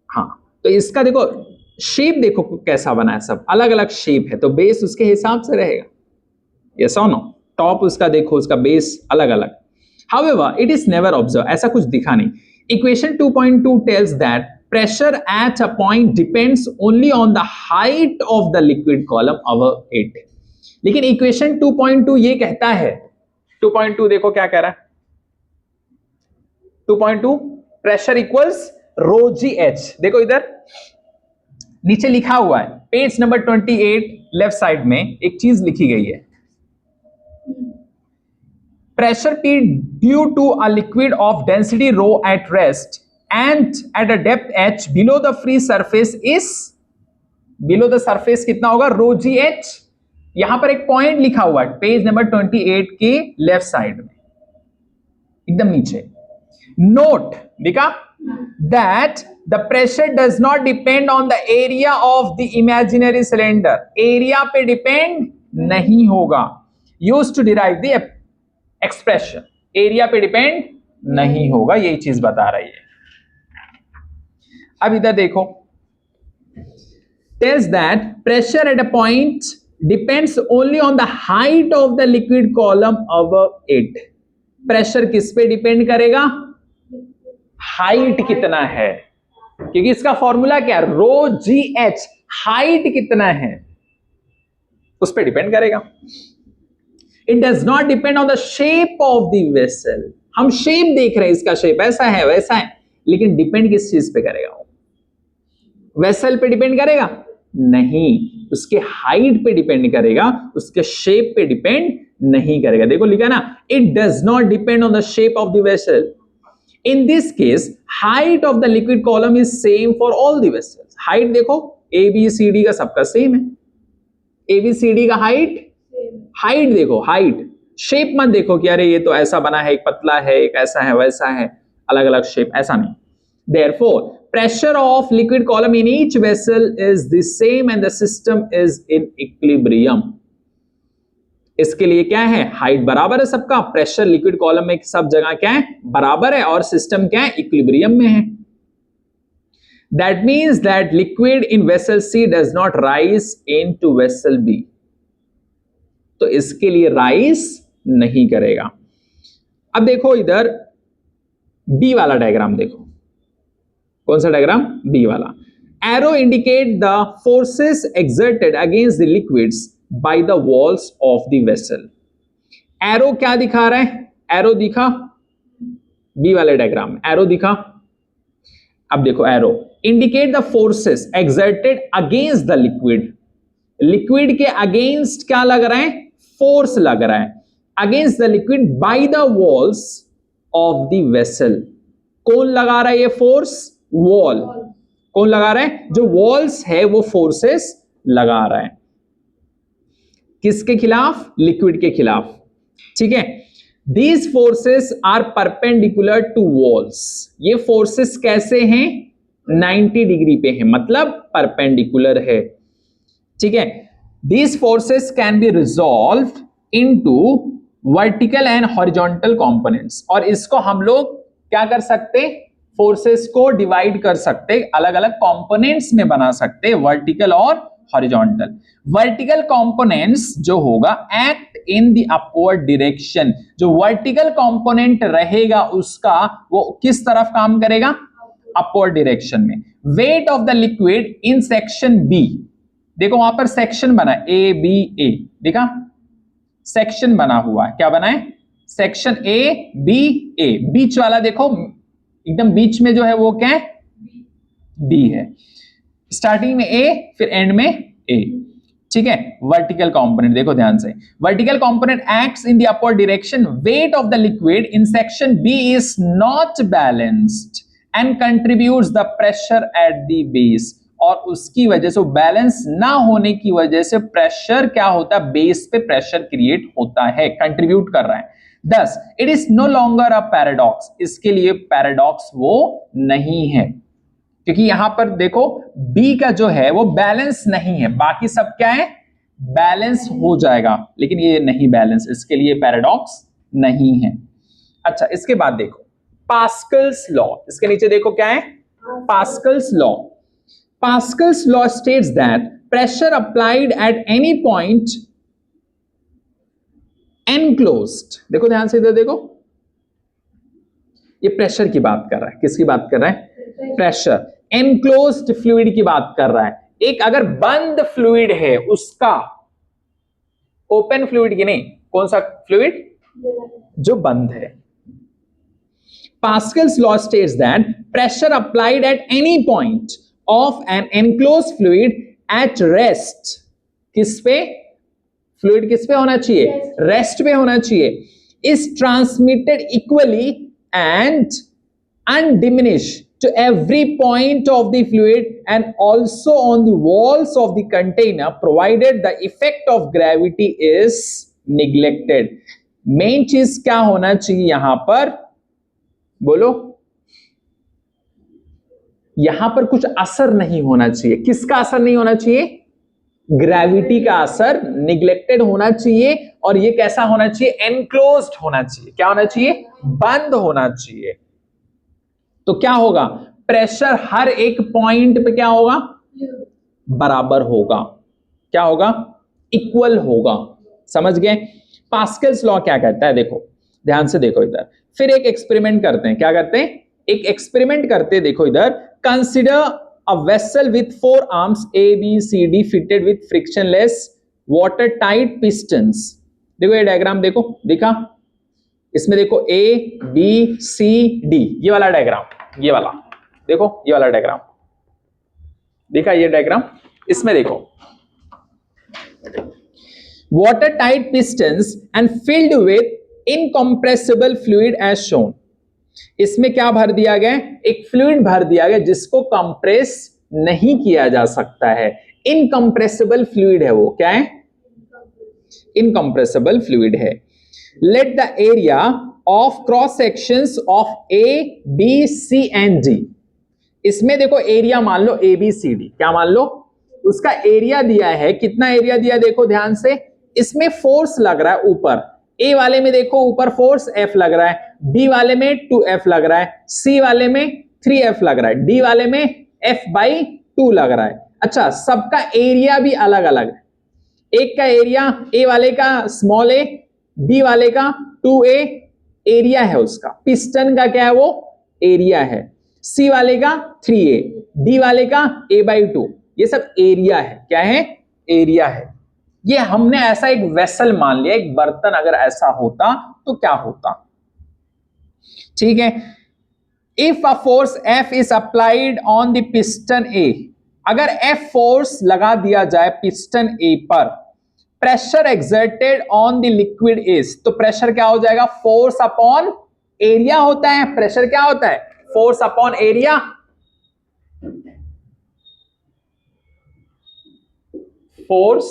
हाँ, तो इसका देखो शेप देखो कैसा बना है, सब अलग अलग शेप है, तो बेस उसके हिसाब से रहेगा। यस और नो? टॉप उसका देखो, उसका बेस अलग अलग। However, it is never observed, ऐसा कुछ दिखा नहीं। Equation 2.2 tells that pressure at a point depends only on the height of the liquid column above it. लेकिन इक्वेशन 2.2 ये कहता है, 2.2 देखो क्या कह रहा है, 2.2 pressure equals rho g H. देखो इधर नीचे लिखा हुआ है, पेज नंबर 28 लेफ्ट साइड में एक चीज लिखी गई है, pressure P due to a liquid of density rho at rest and at a depth h below the free surface is, below the surface कितना होगा? रो जी एच। यहां पर एक पॉइंट लिखा हुआ है पेज नंबर 28 के लेफ्ट साइड में एकदम नीचे। नोट दिखा that the pressure does not depend on the area of the imaginary cylinder. Area पे डिपेंड नहीं होगा। Used to derive the expression, area पे डिपेंड नहीं होगा, यही चीज बता रही है। अब इधर देखो, tells that pressure at a point depends only on the height of the liquid column above it. Pressure किस पे डिपेंड करेगा? हाइट कितना है, क्योंकि इसका फॉर्मूला क्या है? रो जी एच, हाइट कितना है उस पे डिपेंड करेगा। It does not depend on the shape of the vessel. हम शेप देख रहे हैं, इसका शेप ऐसा है वैसा है, लेकिन डिपेंड किस चीज पे करेगा? वेसल पे डिपेंड करेगा? नहीं, उसके हाइट पे डिपेंड करेगा, उसके शेप पे डिपेंड नहीं करेगा। देखो लिखा ना, it does not depend on the shape of the vessel. In this case height of the liquid column is same for all the vessels. Height देखो ए बी सी डी का सबका same है, A B C D का height, height देखो, height, shape मत देखो कि अरे ये तो ऐसा बना है, एक पतला है, एक ऐसा है वैसा है, अलग अलग शेप, ऐसा नहीं। Therefore, pressure of liquid column in each vessel is the same and the system is in equilibrium. इसके लिए क्या है? हाइट बराबर है सबका, प्रेशर लिक्विड कॉलम में सब जगह क्या है? बराबर है, और सिस्टम क्या है? इक्विलिब्रियम में है। That means that liquid in vessel C does not rise into vessel B. तो इसके लिए राइज नहीं करेगा। अब देखो इधर बी वाला डायग्राम देखो, कौन सा डायग्राम? बी वाला। Arrow indicate the forces exerted against the liquids by the walls of the vessel. Arrow क्या दिखा रहा है? एरो दिखा बी वाले डायग्राम में, एरो दिखा। अब देखो arrow indicate the forces exerted against the liquid. Liquid के अगेंस्ट क्या लग रहा है? फोर्स लग रहा है against the liquid by the walls of the vessel. कौन लगा रहा है ये फोर्स? वॉल। कौन लगा रहा है? जो वॉल्स है वो फोर्सेस लगा रहा है। किसके खिलाफ? लिक्विड के खिलाफ। ठीक है। These forces are perpendicular to walls. ये फोर्सेस कैसे हैं? 90 डिग्री पे है, मतलब परपेंडिकुलर है। ठीक है। These forces can be resolved into vertical and horizontal components. और इसको हम लोग क्या कर सकते? फोर्सेस को डिवाइड कर सकते, अलग अलग कंपोनेंट्स में बना सकते, वर्टिकल और हॉरिजॉन्टल। वर्टिकल कंपोनेंट्स जो होगा act in the upward direction. जो वर्टिकल कंपोनेंट रहेगा उसका वो किस तरफ काम करेगा? अपवर्ड डायरेक्शन में। Weight of the liquid in section B, देखो वहां पर सेक्शन बना ए बी ए, देखा सेक्शन बना हुआ है। क्या बना है? सेक्शन ए बी ए। बीच वाला देखो एकदम बीच में जो है वो क्या है? बी है। स्टार्टिंग में ए फिर एंड में ए। ठीक है। वर्टिकल कंपोनेंट देखो ध्यान से, vertical component acts in the upward direction. Weight of the liquid in section B is not balanced and contributes the pressure at the base. और उसकी वजह से बैलेंस ना होने की वजह से प्रेशर क्या होता है? बेस पे प्रेशर क्रिएट होता है, कंट्रीब्यूट कर रहा है। Thus, it is no longer a paradox. इसके लिए पैराडॉक्स वो नहीं है, क्योंकि यहां पर देखो B का जो है वो बैलेंस नहीं है, बाकी सब क्या है? बैलेंस हो जाएगा, लेकिन ये नहीं बैलेंस, इसके लिए पैराडॉक्स नहीं है। अच्छा, इसके बाद देखो पास्कल्स लॉ। इसके नीचे देखो क्या है? Pascal's law. Pascal's law states that pressure applied at any point enclosed. देखो ध्यान से इधर देखो, ये प्रेशर की बात कर रहा है। किसकी बात कर रहा है? प्रेशर। एनक्लोज्ड फ्लूइड की बात कर रहा है। एक अगर बंद फ्लूइड है उसका, ओपन फ्लूइड की नहीं, कौन सा फ्लूइड? जो बंद है। Pascal's law states that pressure applied at any point of an enclosed fluid at rest. किस पे? फ्लूइड किस पे होना चाहिए? रेस्ट पे होना चाहिए। Is transmitted equally and undiminished to every point of the fluid and also on the walls of the container, provided the effect of gravity is neglected. Main चीज क्या होना चाहिए यहां पर? बोलो। यहां पर कुछ असर नहीं होना चाहिए। किसका असर नहीं होना चाहिए? ग्रेविटी का असर निग्लेक्टेड होना चाहिए। और ये कैसा होना चाहिए? एनक्लोज्ड होना चाहिए। क्या होना चाहिए? बंद होना चाहिए। तो क्या होगा? प्रेशर हर एक पॉइंट पे क्या होगा? बराबर होगा। क्या होगा? इक्वल होगा। समझ गए? पास्कल्स लॉ क्या कहता है? देखो ध्यान से देखो इधर। फिर एक एक्सपेरिमेंट करते हैं। क्या करते हैं? एक एक्सपेरिमेंट करते हैं। देखो इधर, consider a vessel with 4 arms A B C D fitted with frictionless water tight pistons. देखो ये डायग्राम देखो, दिखा इसमें देखो A B C D, ये वाला डायग्राम, ये वाला देखो, ये वाला डायग्राम देखा, ये डायग्राम। इसमें देखो water tight pistons and filled with incompressible fluid as shown. इसमें क्या भर दिया गया? एक फ्लूइड भर दिया गया जिसको कंप्रेस नहीं किया जा सकता है। इनकंप्रेसिबल फ्लूइड है वो। क्या है? इनकंप्रेसिबल फ्लूइड है। Let the area of cross sections of A, B, C and D. इसमें देखो एरिया मान लो A, B, C, D। क्या मान लो? उसका एरिया दिया है। कितना एरिया दिया? देखो ध्यान से। इसमें फोर्स लग रहा है ऊपर। A वाले में देखो ऊपर फोर्स F लग रहा है, B वाले में 2F लग रहा है, C वाले में 3F लग रहा है, D वाले में F/2 लग रहा है। अच्छा, सबका एरिया भी अलग अलग है। एक का एरिया, ए वाले का स्मॉल ए, बी वाले का 2a एरिया है उसका। पिस्टन का क्या है, वो एरिया है। सी वाले का 3a, डी वाले का a/2। ये सब एरिया है। क्या है, एरिया है। ये हमने ऐसा एक वेसल मान लिया, एक बर्तन अगर ऐसा होता तो क्या होता। ठीक है, if a force F is applied on the piston A, अगर F फोर्स लगा दिया जाए पिस्टन A पर, pressure exerted on the liquid is, तो प्रेशर क्या हो जाएगा, फोर्स अपॉन एरिया होता है। प्रेशर क्या होता है, force upon area. Force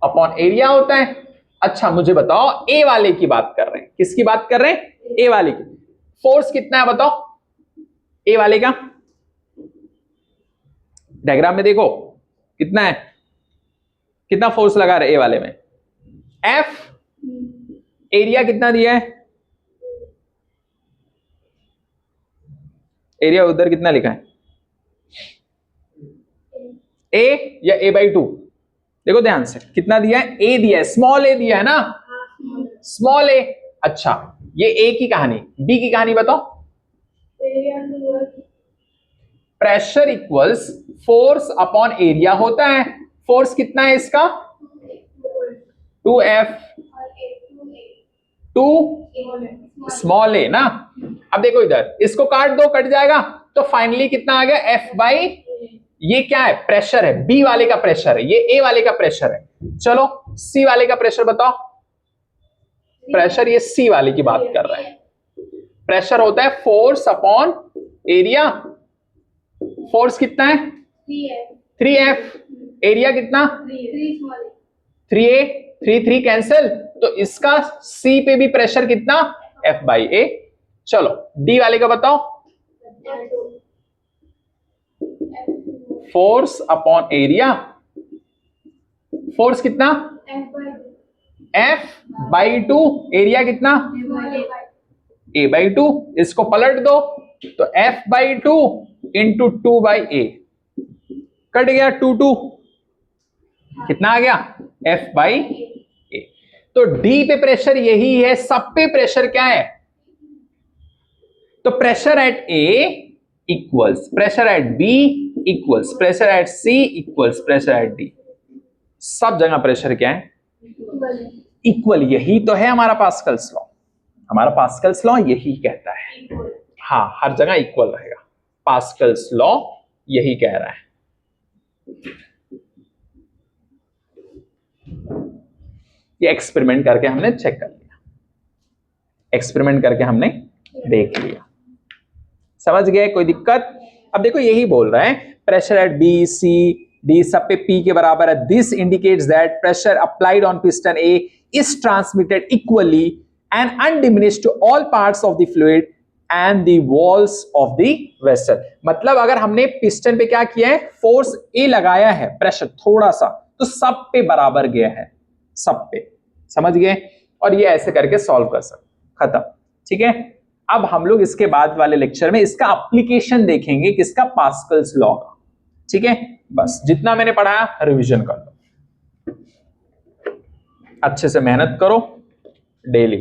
upon area होता है। अच्छा मुझे बताओ, ए वाले की बात कर रहे हैं, किसकी बात कर रहे हैं, ए वाले की। फोर्स कितना है बताओ ए वाले का, डायग्राम में देखो कितना है, कितना फोर्स लगा रहे ए वाले में, F। एरिया कितना दिया है, एरिया उधर कितना लिखा है, ए या a/2, देखो ध्यान से कितना दिया है, ए दिया है, स्मॉल ए दिया है ना, स्मॉल ए। अच्छा, ये ए की कहानी, बी की कहानी बताओ। Pressure equals force upon area होता है। फोर्स कितना है इसका, 2F, 2 स्मॉल ए ना। अब देखो इधर, इसको काट दो, कट जाएगा, तो फाइनली कितना आ गया, F/, ये क्या है, प्रेशर है, बी वाले का प्रेशर है, ये ए वाले का प्रेशर है। चलो सी वाले का प्रेशर बताओ। प्रेशर ये सी वाले की बात कर रहा है। प्रेशर होता है फोर्स अपॉन एरिया। फोर्स कितना है, 3F। एरिया कितना, 3a, 3 कैंसिल, तो इसका सी पे भी प्रेशर कितना, F/A। चलो डी वाले का बताओ। फोर्स अपॉन एरिया, फोर्स कितना, F/2, एरिया कितना, a/2। इसको पलट दो तो F/2 इंटू 2/a, कट गया 2 कितना आ गया, F/a। तो डी पे प्रेशर यही है, सब पे प्रेशर क्या है, तो pressure at A equals pressure at B equals pressure at C equals pressure at D. सब जगह प्रेशर क्या है, इक्वल। यही तो है हमारा पास्कल्स लॉ, हमारा पास्कल्स लॉ यही कहता है। हाँ, हर जगह इक्वल रहेगा, पास्कल्स लॉ यही कह रहा है। ये एक्सपेरिमेंट करके हमने चेक कर लिया, एक्सपेरिमेंट करके हमने देख लिया, समझ गए, कोई दिक्कत। अब देखो यही बोल रहा है, pressure at B C D सब पे P के बराबर है। This indicates that pressure applied on piston A is transmitted equally and undiminished to all parts of the fluid and the walls of the vessel. मतलब अगर हमने piston पे क्या किया है, फोर्स A लगाया है, प्रेशर थोड़ा सा, तो सब पे बराबर गया है, सब पे, समझ गए। और ये ऐसे करके सॉल्व कर सकते, खत्म, ठीक है। अब हम लोग इसके बाद वाले लेक्चर में इसका एप्लीकेशन देखेंगे, किसका, पास्कल्स लॉ का, ठीक है। बस जितना मैंने पढ़ाया रिवीजन कर लो, अच्छे से मेहनत करो डेली।